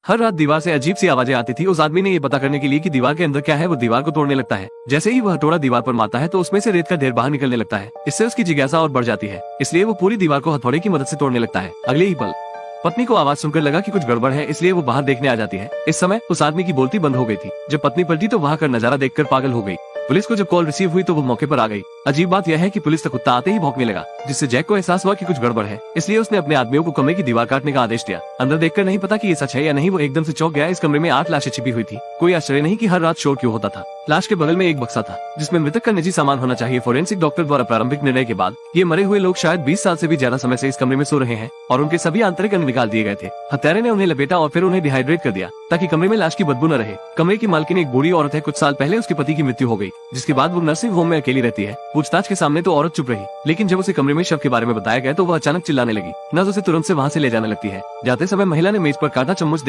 हर रात दीवार से अजीब सी आवाजें आती थी। उस आदमी ने ये पता करने के लिए कि दीवार के अंदर क्या है, वो दीवार को तोड़ने लगता है। जैसे ही वह हथौड़ा दीवार पर मारता है तो उसमें से रेत का ढेर बाहर निकलने लगता है। इससे उसकी जिज्ञासा और बढ़ जाती है, इसलिए वो पूरी दीवार को हथौड़े की मदद से तोड़ने लगता है। अगले ही पल पत्नी को आवाज सुनकर लगा कि कुछ गड़बड़ है, इसलिए वो बाहर देखने आ जाती है। इस समय उस आदमी की बोलती बंद हो गई थी। जब पत्नी पलटी तो वहाँ का नजारा देखकर पागल हो गई। पुलिस को जब कॉल रिसीव हुई तो वो मौके पर आ गई। अजीब बात यह है कि पुलिस का कुत्ता आते ही भौंकने लगा, जिससे जैक को एहसास हुआ कि कुछ गड़बड़ है। इसलिए उसने अपने आदमियों को कमरे की दीवार काटने का आदेश दिया। अंदर देखकर नहीं पता कि ये सच है या नहीं, वो एकदम से चौंक गया। इस कमरे में 8 लाशें छिपी हुई थी। कोई आश्चर्य नहीं कि हर रात शोर क्यों होता था। लाश के बगल में एक बक्सा था जिसमें मृतक का निजी सामान होना चाहिए। फोरेंसिक डॉक्टर द्वारा प्रारंभिक निर्णय के बाद ये मरे हुए लोग शायद 20 साल से भी ज्यादा समय से इस कमरे में सो रहे हैं और उनके सभी आंतरिक अंग निकाल दिए गए थे। हत्यारे ने उन्हें लपेटा और फिर उन्हें डिहाइड्रेट कर दिया ताकि कमरे में लाश की बदबू न रहे। कमरे की मालकिन एक बूढ़ी औरत है। कुछ साल पहले उसके पति की मृत्यु हो गई, जिसके बाद वो नर्सिंग होम में अकेली रहती है। पूछताछ के सामने तो औरत चुप रही, लेकिन जब उसे कमरे में शव के बारे में बताया गया तो वह अचानक चिल्लाने लगी। नर्स उसे तुरंत से वहाँ से ले जाने लगती है। जाते समय महिला ने मेज पर कांटा चम्मच